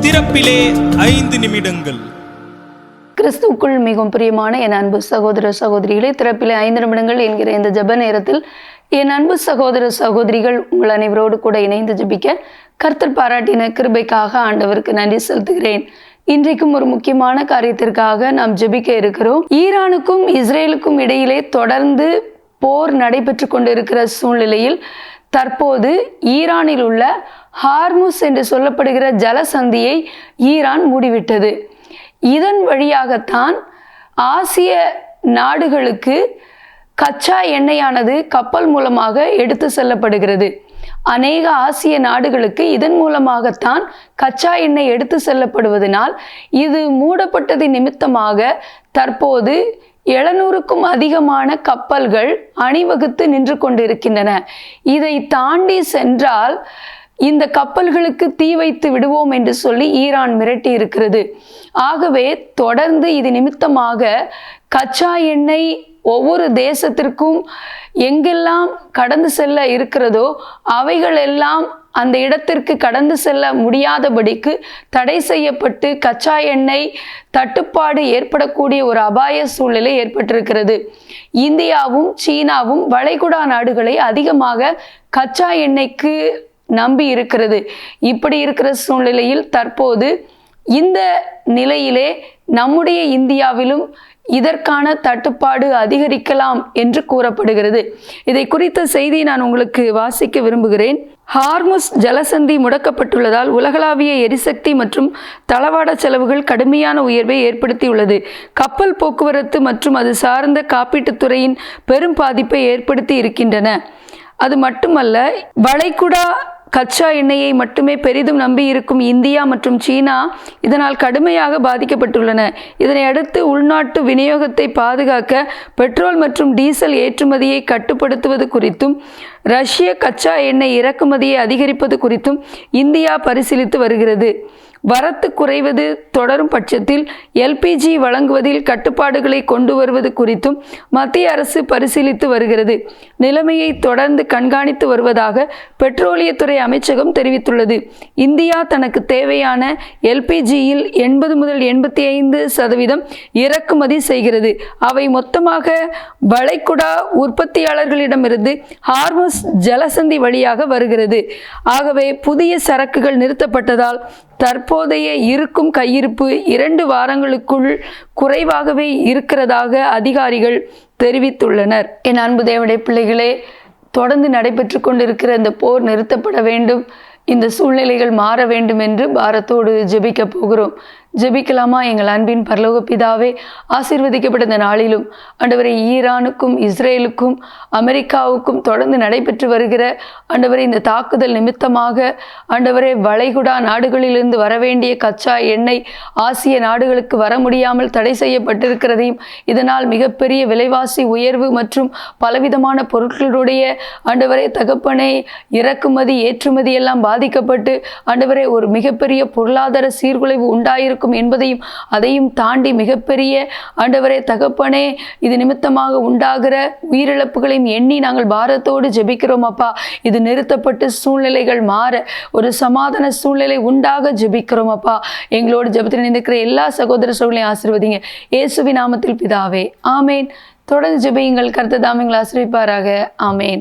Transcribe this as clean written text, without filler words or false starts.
திறப்பிலே 5 நிமிடங்கள். கிறிஸ்துவுக்குள் மிகவும் பிரியமான என் அன்பு சகோதர சகோதரிகளே, திறப்பிலே 5 நிமிடங்கள் என்கிற இந்த ஜெப நேரத்தில் என் அன்பு சகோதர சகோதரிகள் உங்கள் அனைவரோடு கூட இணைந்து ஜெபிக்க கர்த்தர் பாராட்டின கிருபைக்காக ஆண்டவருக்கு நன்றி செலுத்துகிறேன். இன்றைக்கும் ஒரு முக்கியமான காரியத்திற்காக நாம் ஜெபிக்க இருக்கிறோம். ஈரானுக்கும் இஸ்ரேலுக்கும் இடையிலே தொடர்ந்து போர் நடைபெற்று கொண்டிருக்கிற சூழ்நிலையில் தற்போது ஈரானில் உள்ள ஹார்முஸ் என்று சொல்லப்படுகிற ஜலசந்தியை ஈரான் மூடிவிட்டது. இதன் வழியாகத்தான் ஆசிய நாடுகளுக்கு கச்சா எண்ணெயானது கப்பல் மூலமாக எடுத்து செல்லப்படுகிறது. அநேக ஆசிய நாடுகளுக்கு இதன் மூலமாகத்தான் கச்சா எண்ணெய் எடுத்து செல்லப்படுவதனால் இது மூடப்பட்டது நிமித்தமாக தற்போது 700க்கும் அதிகமான கப்பல்கள் அணிவகுத்து நின்று கொண்டிருக்கின்றன. இதை தாண்டி சென்றால் இந்த கப்பல்களுக்கு தீ வைத்து விடுவோம் என்று சொல்லி ஈரான் மிரட்டி இருக்கிறது. ஆகவே தொடர்ந்து இது நிமித்தமாக கச்சா எண்ணெய் ஒவ்வொரு தேசத்திற்கும் எங்கெல்லாம் கடந்து செல்ல இருக்கிறதோ அவைகள் எல்லாம் அந்த இடத்திற்கு கடந்து செல்ல முடியாதபடிக்கு தடை செய்யப்பட்டு கச்சா எண்ணெய் தட்டுப்பாடு ஏற்படக்கூடிய ஒரு அபாய சூழ்நிலை ஏற்பட்டிருக்கிறது. இந்தியாவும் சீனாவும் வளைகுடா நாடுகளை அதிகமாக கச்சா எண்ணெய்க்கு நம்பி இருக்கிறது. இப்படி இருக்கிற சூழ்நிலையில் தற்போது இந்த நிலையிலே நம்முடைய இந்தியாவிலும் இதற்கான தட்டுப்பாடு அதிகரிக்கலாம் என்று கூறப்படுகிறது. இதை குறித்த செய்தி நான் உங்களுக்கு வாசிக்க விரும்புகிறேன். ஹார்முஸ் ஜலசந்தி முடக்கப்பட்டுள்ளதால் உலகளாவிய எரிசக்தி மற்றும் தளவாட செலவுகள் கடுமையான உயர்வை ஏற்படுத்தியுள்ளது. கப்பல் போக்குவரத்து மற்றும் அது சார்ந்த காப்பீட்டுத்துறையின் பெரும் பாதிப்பை ஏற்படுத்தி இருக்கின்றன. அது மட்டுமல்ல, வளைகுடா கச்சா எண்ணெயை மட்டுமே பெரிதும் நம்பி இருக்கும் இந்தியா மற்றும் சீனா இதனால் கடுமையாக பாதிக்கப்பட்டுள்ளன. இதனை அடுத்து உள்நாட்டு விநியோகத்தை பாதுகாக்க பெட்ரோல் மற்றும் டீசல் ஏற்றுமதியை கட்டுப்படுத்துவது குறித்தும் ரஷ்ய கச்சா எண்ணெய் இறக்குமதியை அதிகரிப்பது குறித்தும் இந்தியா பரிசீலித்து வருகிறது. வரத்து குறைவது தொடரும் பட்சத்தில் எல்பிஜி வழங்குவதில் கட்டுப்பாடுகளை கொண்டு வருவது குறித்தும் மத்திய அரசு பரிசீலித்து வருகிறது. நிலைமையை தொடர்ந்து கண்காணித்து வருவதாக பெட்ரோலியத்துறை அமைச்சகம் தெரிவித்துள்ளது. இந்தியா தனக்கு தேவையான எல்பிஜியில் 80 முதல் 85% இறக்குமதி செய்கிறது. அவை மொத்தமாக வளைகுடா உற்பத்தியாளர்களிடமிருந்து ஹார்முஸ் ஜலசந்தி வழியாக வருகிறது. ஆகவே புதிய சரக்குகள் நிறுத்தப்பட்டதால் தற்போதைய இருக்கும் கையிருப்பு 2 வாரங்களுக்குள் குறைவாகவே இருக்கிறதாக அதிகாரிகள் தெரிவித்துள்ளனர். என் அன்பு தேவனுடைய பிள்ளைகளே, தொடர்ந்து நடைபெற்று கொண்டிருக்கிற இந்த போர் நிறுத்தப்பட வேண்டும், இந்த சூழ்நிலைகள் மாற வேண்டும் என்று பாரத்தோடு ஜெபிக்க போகிறோம். ஜெபிக்கலாமா? எங்கள் அன்பின் பரலோக பிதாவே, ஆசீர்வதிக்கப்பட்ட இந்த நாளிலும் ஆண்டவரே, ஈரானுக்கும் இஸ்ரேலுக்கும் அமெரிக்காவுக்கும் தொடர்ந்து நடைபெற்று வருகிற ஆண்டவரே இந்த தாக்குதல் நிமித்தமாக ஆண்டவரே வளைகுடா நாடுகளிலிருந்து வரவேண்டிய கச்சா எண்ணெய் ஆசிய நாடுகளுக்கு வர முடியாமல் தடை செய்யப்பட்டிருக்கிறதையும் இதனால் மிகப்பெரிய விலைவாசி உயர்வு மற்றும் பலவிதமான பொருட்களுடைய ஆண்டவரே தகப்பனே இறக்குமதி ஏற்றுமதி எல்லாம் பாதிக்கப்பட்டு ஆண்டவரே ஒரு மிகப்பெரிய பொருளாதார சீர்குலைவு உண்டாயிருக்கும் என்பதையும் அதையும் தாண்டி மிகப்பெரிய ஆண்டவரே தகப்பனே இது நிமித்தமாக உண்டாகிற உயிரிழப்புகளையும் எண்ணி நாங்கள் பாரத்தோடு ஜெபிக்கிறோம் அப்பா. இது நிறுத்தப்பட்டு சூழ்நிலைகள் மாற ஒரு சமாதான சூழ்நிலை உண்டாக ஜெபிக்கிறோம் அப்பா. எங்களோடு ஜெபத்தில் நினைக்கிற எல்லா சகோதர சகோதரிகளையும் ஆசீர்வதிங்க இயேசுவின் நாமத்தில் பிதாவே, ஆமேன். தொடர்ந்து ஜெபியுங்கள். கர்த்தர் தாமே உங்களை ஆசீர்வதிப்பாராக. ஆமேன்.